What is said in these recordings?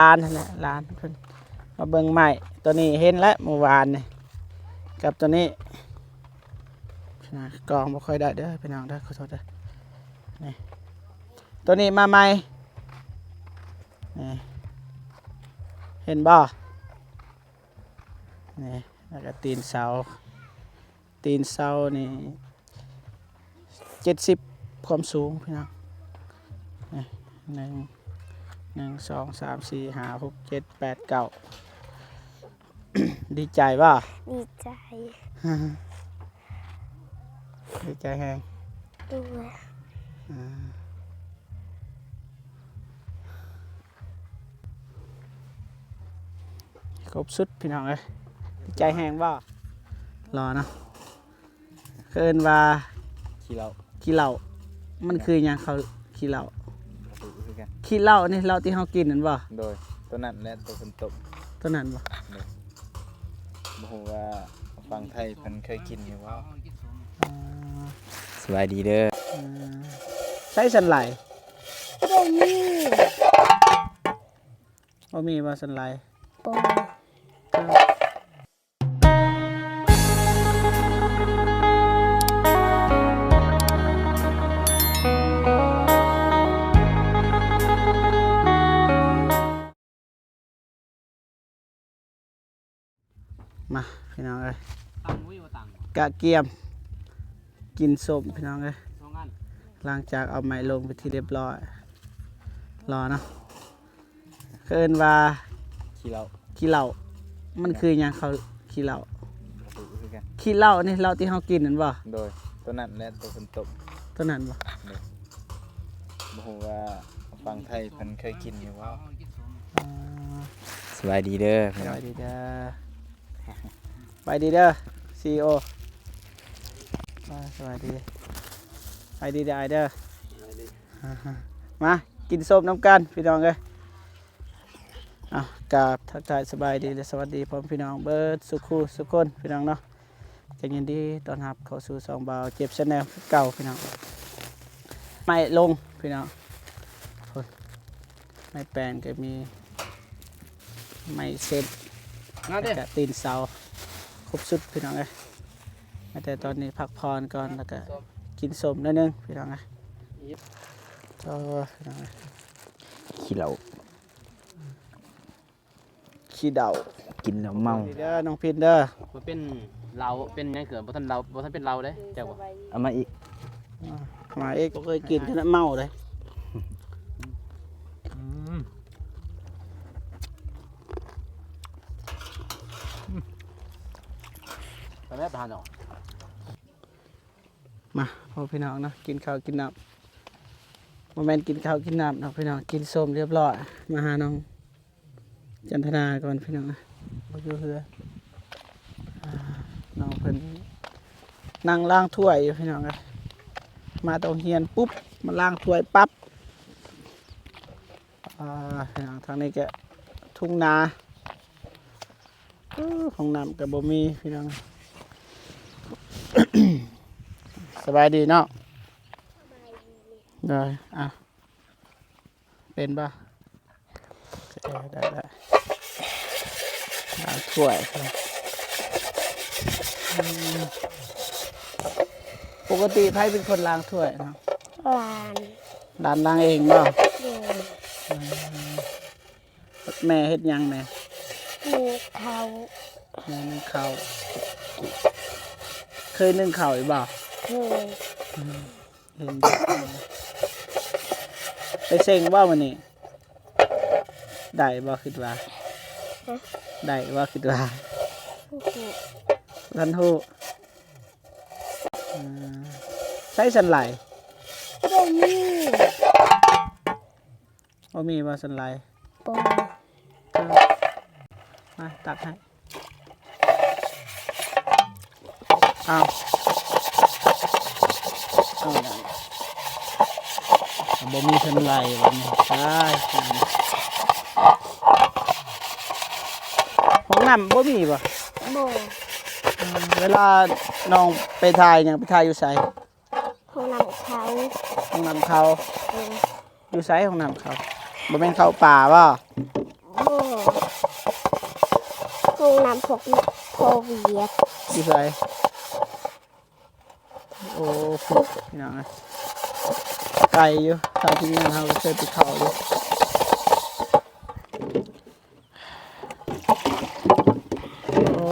ร้านนั่นแหละร้านเพิ่นมาเบิ่งใหม่ตัวนี้เห็นแล้วเมื่อวานนี่กับตัวนี้นะกองบ่ค่อยได้เด้อพี่น้องเด้อขอโทษเด้อนี่ตัวนี้มาใหม่นี่เห็นบ่นี่แล้วก็ตีนเสานี่70ความสูงพี่น้องนี่1 2 3 4 5 6 7 8 9 ดีใจป่ะ ดีใจ ดีใจแฮง ด้วย ครบสุดพี่น้องเลยดีใจแฮงป่ะรอเนาะเกินว่า ขี้เหล้า ขี้เหล้ามันคือหยังเขาขี้เหล้า คือกัน ขี้เหล้านี่เหล้าที่เฮากินนั่นบ่ โดยตัวนั้นและตัวฝนตก ตัวนั้นบ่ บ่ฮู้ว่าฟังไทยเพิ่นเคยกินอยู่ว่า อ่า สบายดีเด้อ ใช้สันไหล บ่มี บ่มีบ่สันไหล บ่ มาพี่น้องเอ้ยกะเกียมกินส้มพี่น้องเอ้ยหลังจากเอาไม้ลงไปที่เรียบร้อยรอเนาะเกินว่า ขี้เหล้า ขี้เหล้ามันคือหยังเขาขี้เหล้า คือกัน ขี้เหล้านี่เหล้าที่เฮากินนั่นบ่ โดยตัวนั้นและตัวฝนตก ตัวนั้นบ่ บ่ฮู้ว่าฟังไทยเพิ่นเคยกินอยู่ว่า อ่า สบายดีเด้อ สบายดีเด้อไปดีเด้อ CEO สบายดีไปดีเด้อไอเด้อมากินส้มน้ำกันพี่น้องเอ้ยกราบทักทายสบายดีและสวัสดีพ่อพี่น้องเบิร์ดสุขุสุขคนพี่น้องเนาะจังยินดีต้อนรับเข้าสู่สองเบาเจ็บชาแนลเก่าพี่น้องไม่ลงพี่น้องไม่แปลนก็มีไม่เซ็ตแล้วก็ตีนเสาครบสุดพี่น้องเอ้ยแต่ตอนนี้พักพรก่อนแล้วก็กินส้มนิดนึงพี่น้องเอ้ยก็พี่น้องเอ้ย ขี้เหล้า ขี้เดา กินแล้วเมา เด้อน้องพินเด้อ มันเป็นเราเป็นยังเกิดบ่ทันเราบ่ทันเป็นเราเด้เจ้าบ่ เอามาอีก มาเอกก็เคยกินจนเมาเลย ไปแม่ประธานเนาะ มาพ่อพี่น้องเนาะกินข้าวกินน้ำโมเมนต์กินข้าวกินน้ำเนาะพี่น้องกินส้มเรียบร้อยมาหาน้องจันทนาก่อนพี่น้องนะมาอยู่เรือน้องเพิ่นนั่งล้างถ้วยอยู่พี่น้องเลยมาตรงเฮียนปุ๊บมาล้างถ้วยปั๊บพี่น้องทางนี้แกทุ่งนาของน้ำกับบ่มีพี่น้อง สบายดีเนาะได้เป็นป่ะได้ล้างถ้วยปกติไพ่เป็นคนล้างถ้วยเนาะ หลาน ร้านล้างเองป่ะ โดย แม่เฮ็ดหยังแม่ มีเขา แม่นึ่งข้าวเคยนึ่งข้าวหรือเปล่า เคย เห็นไปเซ็งว่ามันนี่ได้บ่คิดว่าได้ว่าคิดว่า ผู้หู ทันหูใช้สันไหล บ่มี ว่ามีว่าสันไหล บ่ มาตักให้เอาได้บ่มีสันไหลวันนี้ใช่ห้องน้ำบ่มีป่ะ บ่ เวลาน้องไปถ่ายอย่างไปถ่ายอยู่ไส ห้องน้ำเขา ห้องน้ำเขา เออ อยู่ไสห้องน้ำเขาบ่แม่นเขาป่าบ่ บ่ โอ้ห้องน้ำพกโคเวียด อยู่ไสโอ้พุกพี่น้องนะไกลอยู่ทางที่งานเราเคยไปเข้าอยู่โอ้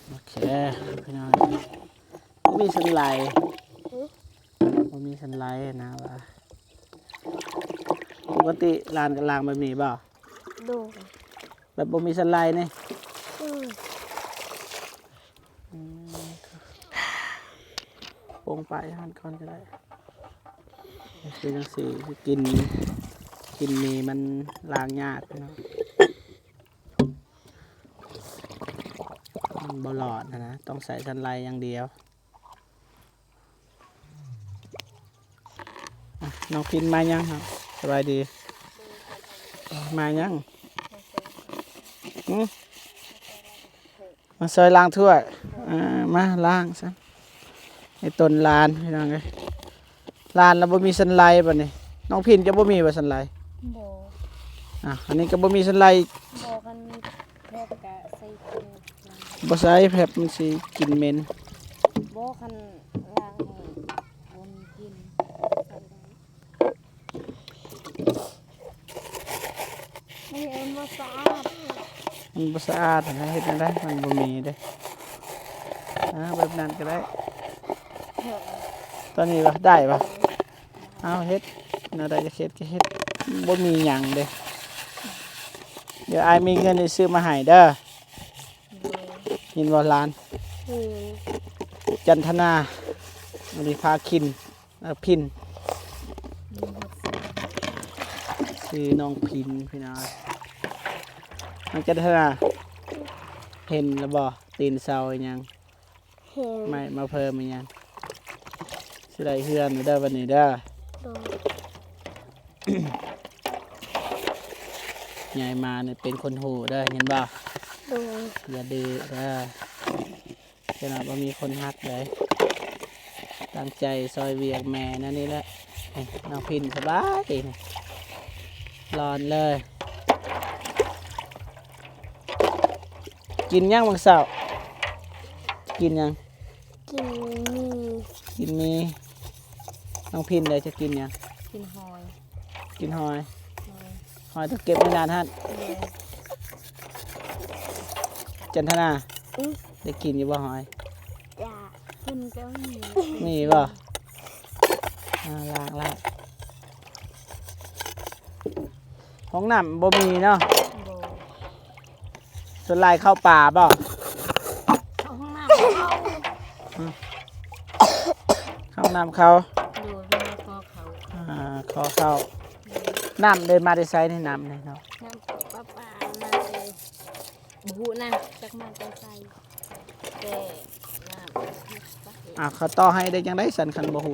โอเคพี่น้องบ่มีสันไหลบ่มีสันไหลนะว่าปกติลานกับลางแบบนี้เปล่า โดน แบบบ่มีสันไหลนี่ โป่งไปหันก่อนก็ได้คือจังสี่คือกินมีมันล้างยากเนาะมันบ่หลอดนะต้องใส่สันไลอย่างเดียวอ่ะน้องพินมายังครับสบายดีมายังมาซอยล้างถ้วยมาล้างซะในต้นลานพี่น้องเอ้ยลานแล้วบ่มีสันไลบัดนี้น้องพินจะบ่มีบ่สันไล โบ อันนี้ก็บ่มีสันไล โบกันมีแพทย์กะใส่ถุง บ่ใส่แผบมันสิกลินเหม็น โบคันล้างให้คนกินไม่เอ็มมาสะอาด มันบ่สะอาดนะเฮ็ดจังได๋มันบ่มีเด้แบบนั้นก็ได้ ตอนนี้ว่าได้ปะเอาเฮ็ดน่าได้จะเฮ็ดก็เฮ็ดบ่มีหยังเด้เดี๋ยวอายมีเงินสิซื้อมาให้เด้อยินบ่หลาน จันทนาวันนี้พาคินพินชื่อน้องพินพี่น้องน้องจันทนาเห็นแล้วบ่ตีนเสาอีหยัง เห็น ไม่มาเพิ่มอีหยังสิได้เฮือนเด้อวันนี้เด้อ โดน ใหญ่มาเนี่ยเป็นคนหูเด้อเห็นบ่ โดน อย่าดื้อเด้อขนาดว่ามีคนฮักเลยตั้งใจซอยเวียกแม่นั่นนี่แหละนี่น้องพินสบายนี่ร้อนเลย กินยังบางเสาร์กินยัง กินมี กินมีน้องพินเลยจะกินยัง กินหอย กินหอย หอย หอยต้องเก็บไว้นานฮะ เลย จันทนา อือ ได้กินอยู่บ่หอย จ้ากินก็มี มีบ่ล้างห้องน้ำบ่มีเนาะ โบ ส่วนลายเข้าป่าบ่ เข้าห้องน้ำเข้า เข้าน้ำเขา ดูเรื่องคอเขา ขอเข้าน้ำเดินมาได้ไซในน้ำเลยเนาะ น้ำปลาปลามาเลยบุนะจักมาจะใส่แต่น้ำ เขาต่อให้ได้ยังได้สันคันบ่หู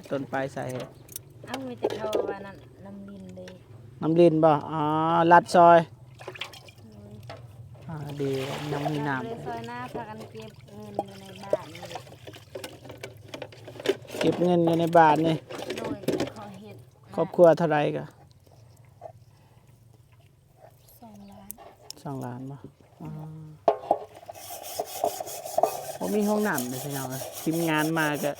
ต้นปลายสาเหตุ เอาไว้แต่เขาว่านั่นน้ำลินเลย น้ำลินบ่ลัดซอยดียังมีน้ เลยซอยหน้าพากันเก็บเงินอยู่ในบ้านนี่เลย ำเก็บเงินอยู่ในบ้านนี่ โดยเขาเห็ด ครอบครัวเท่าไรก็ 2 ล้าน 2 ล้านบ่ผมมีห้องน้ำเลยพี่น้องทีมงานมาก็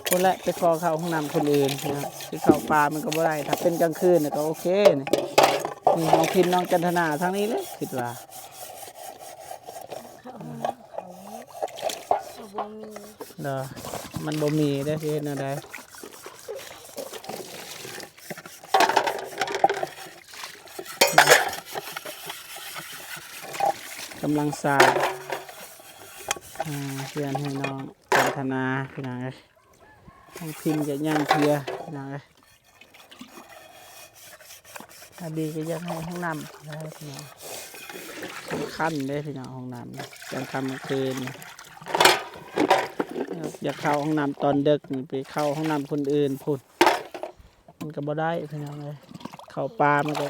คนละไปขอเข้าห้องน้ำคนอื่นนะที่เข้าป่ามันก็บ่ได้ถ้าเป็นกลางคืนก็โอเคนี่น้องพินน้องจันทนาทั้งนี้เลยคิดว่า เขาเอาน้ำเขาบ่มี เด้อมันบ่มีได้อสิเฮ็ดแนวใดกำลังสร้างเพื่อนให้น้องจันทนาพี่น้องเอ้ยน้องพิมจะย่างเพียพี่น้องเอ้ยถ้าดีก็อยากให้ห้องน้ำได้พี่น้องสำคัญเด้อพี่น้องห้องน้ำนะกลางค่ำกลางคืนนะอยากเข้าห้องน้ำตอนดึกนี่ไปเข้าห้องน้ำคนอื่นพูดมันก็บ่ได้พี่น้องเลยเข้าป่ามันก็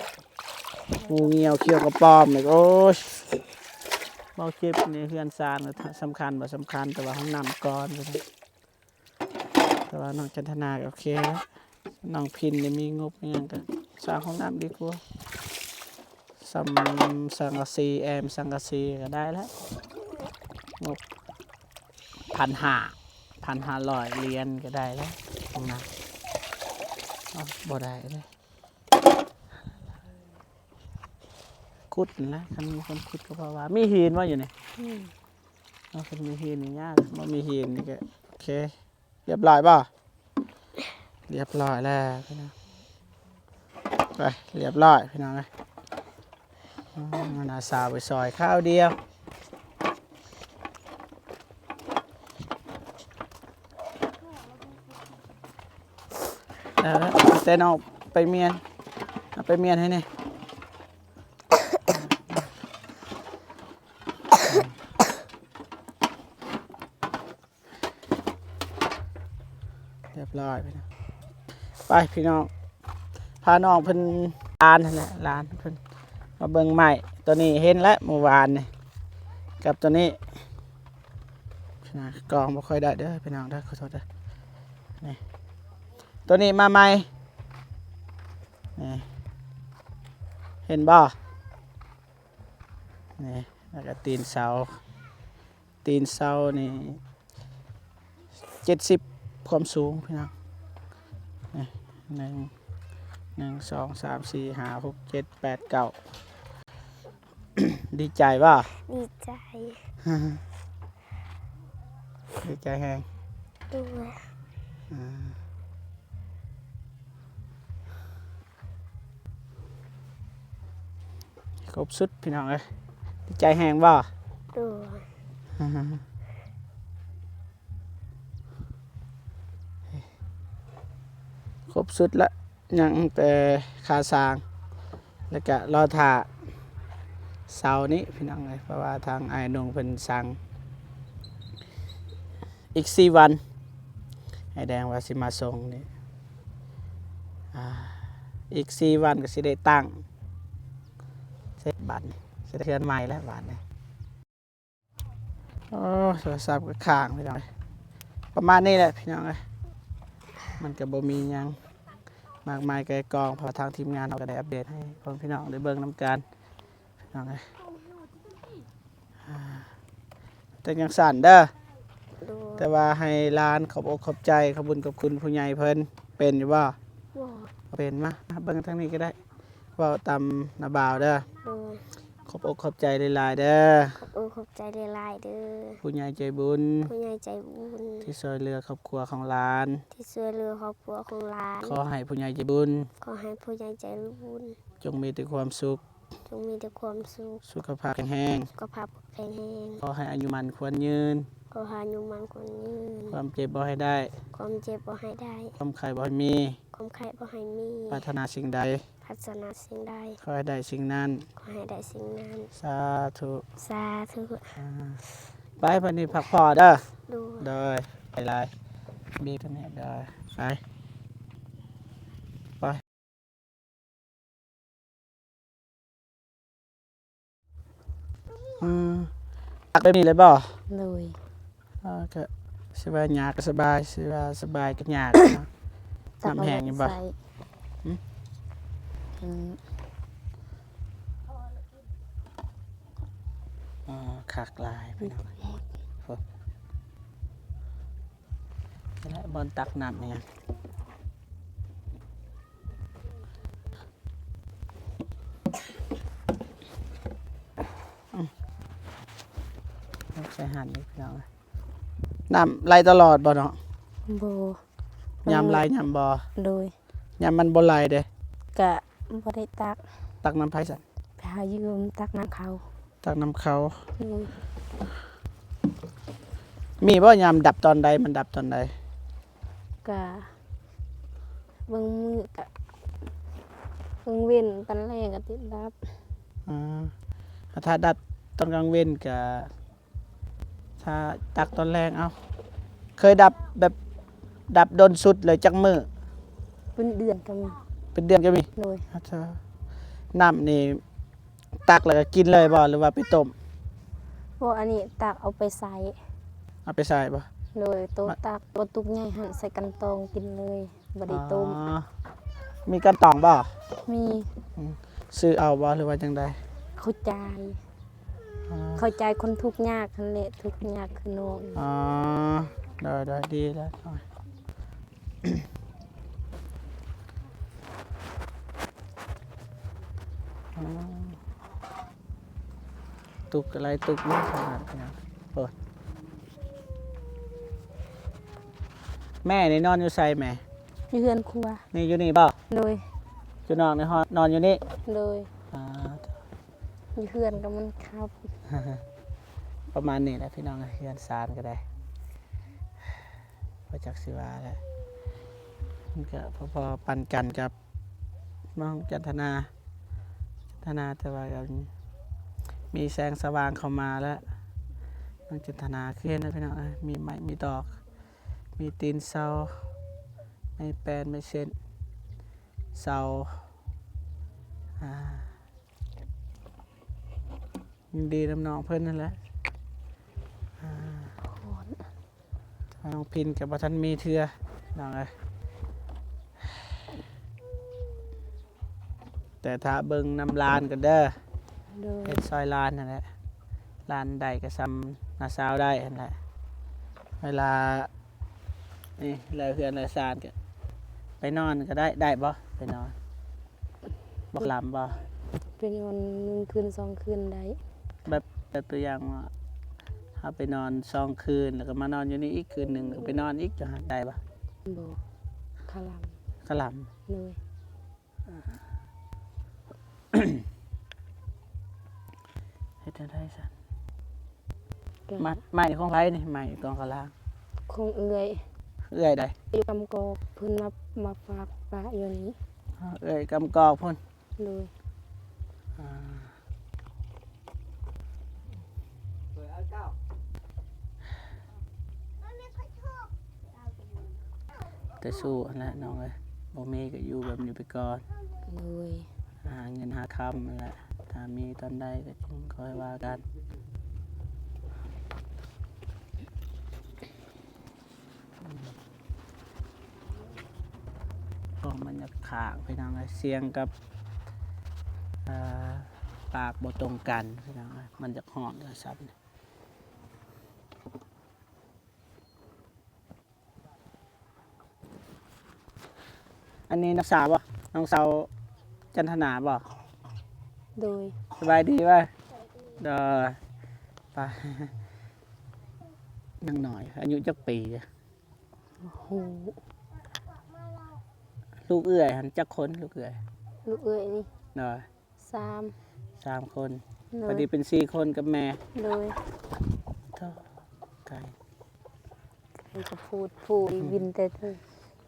งูเงียวเขี้ยวกระป้อมเลยโอ้ยเบาคลิปนี่เพื่อนซานก็สำคัญบ่สำคัญแต่ว่าห้องน้ำก่อนพี่น้องแต่ว่าน้องจันทนาก็โอเคแล้ว น้องพินนี่มีงบอิหยังก็สร้างห้องน้ำดีกว่าซัมสังกะสีแอมสังกะสีก็ได้แล้วงบ1,500เหรียญก็ได้แล้วห้องน้ำเอาบ่ได้เลยขุดนั่นแหละคันมีคนขุดก็เพราะว่ามีหินว่าอยู่นี่ อืม เอาคันมีหินนี่ยากบ่มีหินนี่ก็โอเคเรียบร้อยป่ะเรียบร้อยแล้วพี่น้องไปเรียบร้อยพี่น้องเลยมันอาสาวไปซอยข้าวเดียวแล้วเต้นเอาไปเมียนเอาไปเมียนให้นี่เรียบร้อยพี่น้องไปพี่น้องพาน้องเพิ่นร้านนั่นแหละร้านเพิ่นมาเบิ่งใหม่ตัวนี้เห็นแล้วเมื่อวานนี่กับตัวนี้พี่น้องกองบ่ค่อยได้เด้อพี่น้องเด้อขอโทษเด้อนี่ตัวนี้มาใหม่นี่เห็นบ่นี่แล้วก็ตีนเสานี่70ความสูงพี่น้องนี่1 2 3 4 5 6 7 8 9 ดีใจป่ะ ดีใจ ดีใจแฮง ด้วย ครบสุดพี่น้องเอ้ยดีใจแฮงป่ะ ด้วย ครบสุดละยังแต่คาสร้างแล้วก็รอถ่าเสาร์นี้พี่น้องเอ้ยเพราะว่าทางไอ้ายนงเพิ่นสั่งอีก4 วันไอ้แดงว่าสิมาส่งนี่อีก4 วันก็สิได้ตั้งเสร็จบัตรสิได้เทือนใหม่แล้วบัตรนี่โอ้โทรศัพท์ก็ค้างพี่น้องเอ้ยประมาณนี้แหละพี่น้องเอ้ยมันก็บ่มีหยังมากมายไกลกองเพอทางทีมงานเราก็ได้อัปเดตให้พ่อพี่น้องได้เบิ่งนำกันพี่น้องเอ้ยแต่ยังสั่นเด้อ ด้วย แต่ว่าให้ร้านขอบอกขอบใจขอบคุญขอบคุณผู้ใหญ่เพิ่นเป็นอยู่บ่ ด้วย เป็นมาเบิ่งทางนี้ก็ได้เว้าตามนาบ่าวเด้อ ด้วย ขอบอกขอบใจหลายๆเด้อ ขอบใจหลายๆเด้อ ผู้ใหญ่ใจบุญ ผู้ใหญ่ใจบุญ ที่ช่วยเหลือครอบครัวของร้าน ที่ช่วยเหลือครอบครัวของหลาน ขอให้ผู้ใหญ่ใจบุญ ขอให้ผู้ใหญ่ใจบุญ จงมีแต่ความสุข จงมีแต่ความสุข สุขภาพแข็งแรง สุขภาพแข็งแรง ขอให้อายุมันควรยืน ขอให้อายุมันคนยืน ความเจ็บบ่ให้ได้ ความเจ็บบ่ให้ได้ ความไข้บ่ให้มี ความไข้บ่ให้มี ปรารถนาสิ่งใด พัฒนาสิ่งใด ขอให้ได้สิ่งนั้น ขอให้ได้สิ่งนั้น สาธุ สาธุ ไปวันนี้พักผ่อนเด้อ ด้วย เด้อไปไลายบีบกันเนี่ยเด้อไปไปตักได้มีเลยบ่ เลย ก็สบายหยากก็สบายสบายก็หยากเนาะ น้ำแห้งอยู่บ่ หืม ขากลายไปหน่อยแล้วบอลตักน้ำเนี่ยใส่หั่นนิดเดียวน้ำไหลตลอดบ่เนาะ โบ ยำไหลยำบ่ โดย ยำมันบ่ไหลเด้ กะบ่ได้ตัก ตักน้ำไผ่สั่น ไปหายืมตักน้ำเขา ตักน้ำเขา โดย มีบ่ยำดับตอนใดมันดับตอนใด กะเบิ่งมือกะเบิ่งเว้นปันแรงกะติดรับ ถ้าดับตอนกลางเว้นกับถ้าตักตอนแรงเอาเคยดับแบบดับโดนสุดเลยจักมือ เป็นเดือนก็มี เป็นเดือนก็มี โดย ถ้าน้ำนี่ตักแล้วก็กินเลยบ่หรือว่าไปต้ม พวกอันนี้ตักเอาไปใส่ เอาไปใส่บ่ โดยโต๊ะตักโต๊ะตุกใหญ่หั่นใส่กันตองกินเลย บไดิต้ม อ๋อมีกระต่องบ่ มี ซื้อเอาบ่หรือว่าจังใด เข้าใจ อ๋อ เข้าใจคนทุกข์ยากนั่นแหละทุกข์ยากคือน้อง อ๋อได้ดีแล้วอ๋อตุกอะไรตุกนี่ขนาดนี้เปิดแม่นี่นอนอยู่ไสแม่ อยู่เฮือนครัว นี่อยู่นี่บ่ โดย อยู่นอกในห้องนอนอยู่นี่ โดย อ่า อยู่เฮือนกับมันครับ ประมาณนี้แหละพี่น้องเฮือนซานก็ได้พอจักสิว่าแล้วมันก็พอๆปันกันกับน้องจันทนาแต่ว่าก็มีแสงสว่างเข้ามาแล้วน้องจันทนาคือเห็นนะพี่น้องมีไม้มีดอก มีตีนเสาไม่แปลนไม่เส้นเสายินดีน้ำน้องเพื่อนนั่นแหละน้องพินกับบัทันมีเทือน้องแต่ถ้าเบิ่งน้ำลานกันเด้อ โดย เฮ็ดซอยลานนั่นแหละลานใดก็ซ้ำนาซาวได้นั่นแหละเวลานี่แล้วเฮือนแล้วซานก็ไปนอนก็ได้บ่ไปนอนบ่หลับบ่ เป็นวัน1 คืน 2 คืนได้ แบบตัวอย่างว่าถ้าไปนอน2 คืนแล้วก็มานอนอยู่นี่อีกคืนหนึงก็ไปนอนอีกจะหาได้บ่ บ่คาล ก็หลับ ำเลย เฮ็ดได้ซั่น ก็ ไม้ของไผนี่ไม้กองกะลาง คงเอื้อย เอื้อยใด อยู่กำกอกเพิ่นมาฝากปลาอยู่นี้ เอื้อยกำกอกพุ่น เลย แต่สู้นั่นแหละน้องเอ้ยบ่มีก็อยู่แบบนี้ไปก่อน เลย หาเงินหาคำนั่นแหละถ้ามีตอนใดก็จึงค่อยว่ากันก็มันจะขางไปทางไอ้เสียงกับปากบ่ตรงกันไปทางไอ้มันจะห่อนเลยซ้ำอันนี้นักสาวบ่น้องสาวจันทนาบ่ โดย สบายดีป่ะเด้อไปยังหน่อย อายุจักปีอะ โอ้โห ลูกเอื้อยหันจักคนลูกเอื้อย ลูกเอ้ยนี่ เด้อ 3 3 คน เล พอย ดีเป็น4 คนกับแม่ เลย เท่าไก่ ใครก็พูดวินแต่เธอ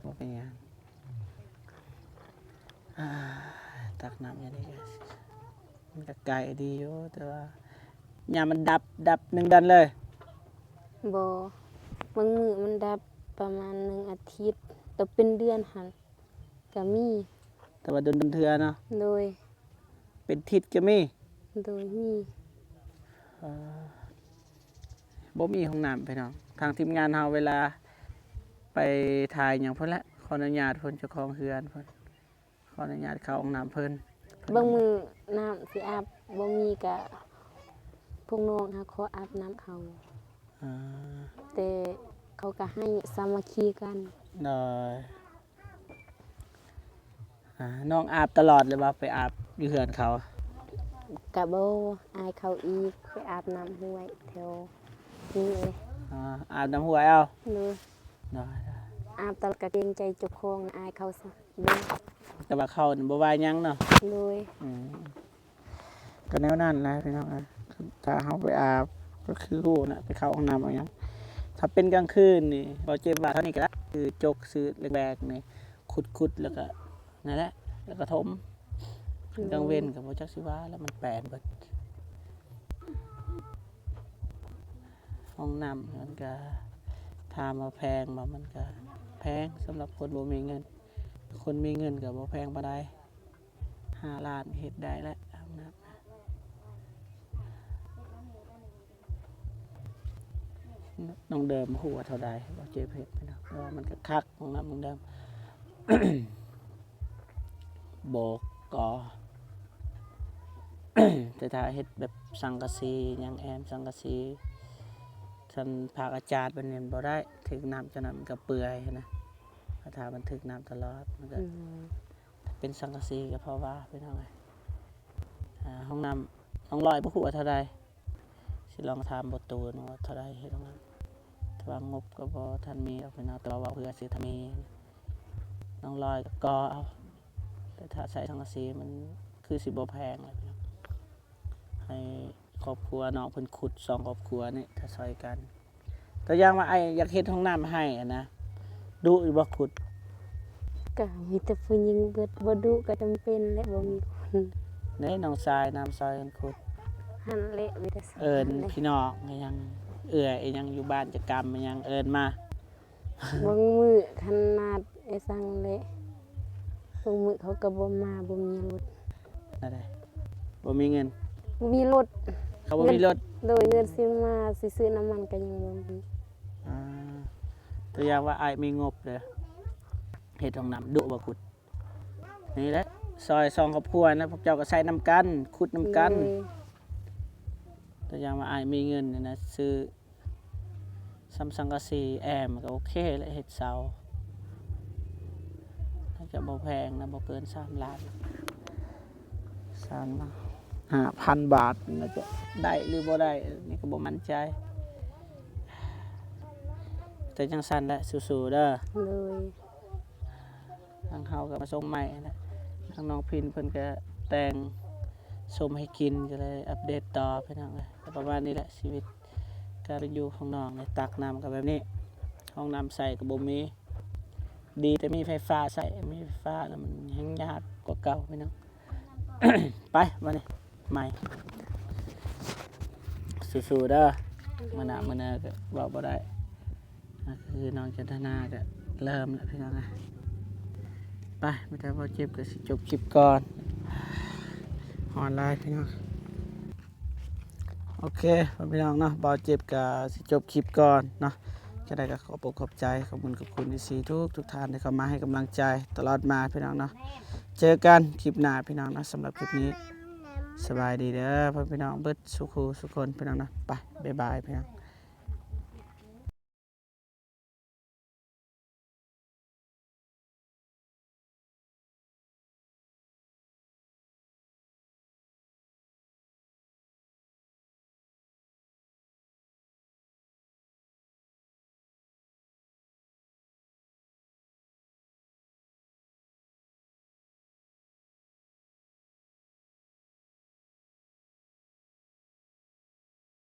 บ่เป็นหยังตักน้ำอย่างนี้ก็มันก็ไก่ดีอยู่แต่ว่ายามมันดับ1 เดือนเลย บ่บางมื้อมันดับประมาณ1 อาทิตย์แต่เป็นเดือนหั่นก็มี แต่ว่าโดนเทื่อเนาะ โดย เป็นทิศก็มี โดยมี บ่มีห้องน้ำพี่น้องทางทีมงานเฮาเวลาไปถ่ายหยังเพิ่นแหละขออนุญาตเพิ่นเจ้าของเฮือนเพิ่นขออนุญาตเข้าห้องน้ำเพิ่น บางมื้อน้ำสิอาบบ่มีก็พวกน้องหาขออาบน้ำเขา อ่า แต่เขาก็ให้สามัคคีกัน ได้น้องอาบตลอดเลยว่าไปอาบอยู่เฮือนเขา กะบ่อายเขาอีกไปอาบน้ำห้วยแถวนี้เลย อาบน้ำห้วยเอา เลย ได้ อาบตลอดกะเกรงใจเจ้าของอายเขาซะเด้อ แต่ว่าเขานี่บ่ว่าหยังเนาะ เลย ก็แนวนั้นแหละพี่น้องถ้าเฮาไปอาบก็คือรู้นะไปเข้าห้องน้ำเอาหยังถ้าเป็นกลางคืนนี่บ่เจ็บว่าเท่านี้ก็ได้คือจกซื้อแรกๆนี่ขุดๆแล้วก็นั่นแหละแล้วก็ถมกลางเว้นก็บ่จักสิว่าแล้วมันแปลนเบิดห้องน้ำมันก็ถามว่าแพงบ่มันก็แพงสำหรับคนบ่มีเงิน คนมีเงินก็บ่แพงปานใด5 ล้านเฮ็ดได้แล้วห้องน้ำน้องเดิมหัวาเท่าใดบ่เจ็บเฮ็ดพี่น้องเพราะว่ามันก็คักห้องน้ำน้องเดิม โบกกอ แต่ถ้าเฮ็ดแบบสังกะสีหยังแอมสังกะสีท่านภาคอาจารย์เพิ่นเห็นบ่ได้ถึกน้ำจังนั้นมันก็เปื่อยนะถ้ามันถึกน้ำตลอดมันก็เป็นสังกะสีก็เพราะว่าเป็นจังไงห้องน้ำน้องลอยบ่ฮู้ว่าเท่าใดสิลองถามบ่ตูนว่าเท่าใดเฮ็ดห้องน้ำแต่ว่างบก็บ่ทันมีเอาไปเนาะแต่ว่าเพื่อสิทามีน้องลอยก็ก่อเอาแต่ถ้าใช้สังกะสีมันคือสิบ่แพงเลยพี่น้องให้ครอบครัวน้องเพิ่นขุด2ครอบครัวนี่ถ้าซอยกันตัวอย่างว่าไอ้อยากเฮ็ดห้องน้ำให้อะนะดุอยู่บ่ขุด ก็มีแต่ผู้หญิงเบิดบ่ดุก็จำเป็นและบ่มีคน เด้น้องทรายน้ำซอยกันขุด หันเละมีแต่ส เอิ้น หั พี่น้องก็ยังเอื้อยยังอยู่บ้านจะกรรมยังเอิ้นมา บางมื้อขนาดไอ้สั่งเละบางมื้อเขาก็บ่มาบ่มีรถ นั่นแหละบ่มีเงิน บ่มีรถ เขาบ่มีรถ โดยเงินสิมาสิซื้อน้ำมันก็ยังบ่มี อ่าตัวอย่างว่าไอ้ายมีงบเด้อเฮ็ดห้องน้ำดุบ่ขุดนี่แหละซอย2ครอบครัวนะพวกเจ้าก็ใช้น้ำกันขุดน้ำกัน โดย ตัวอย่างว่าไอ้ายมีเงินเนี่ยนะซื้อซัมซังกะสีแอมก็โอเคแล้วเฮ็ดเสาถ้าจะบ่แพงนะบ่เกิน3 ล้าน5,000 บาทน่าจะได้หรือบ่ได้นี่ก็บ่มั่นใจแต่จังซั่นแหละสู้ๆเด้อ โดย ทางเฮาก็มาส่งใหม่นะทางน้องพินเพิ่นก็แต่งส้มให้กินก็เลยอัปเดตต่อพี่น้องเลยก็ประมาณนี้แหละชีวิตการอยู่ของน้องเนี่ยตักน้ำก็แบบนี้ห้องน้ำใส่ก็บ่มีดีแต่มีไฟฟ้าใส่มีไฟฟ้าแล้วมันแห้งยากกว่าเก่าพี่น้อง ไปมานี่ใหม่สู้ๆเด้อมื้อหน้าก็เว้าบ่ได้คือน้องจันทนาก็เริ่มแล้วพี่น้องนะไปไม่ได้พอเจ็บก็สิจบคลิปก่อนออนไลน์พี่น้องโอเคพี่น้องเนาะบอเจ็บก็สิจบคลิปก่อนเนาะจะได้ก็ขอบใจขอบคุณที่ซีทุกท่านที่เข้ามาให้กำลังใจตลอดมาพี่น้องเนาะเจอกันคลิปหน้าพี่น้องเนาะสำหรับคลิปนี้สบายดีเด้อพี่น้องเบิดสุขสุขคนพี่น้องเนาะไปบ๊ายบายพี่น้อง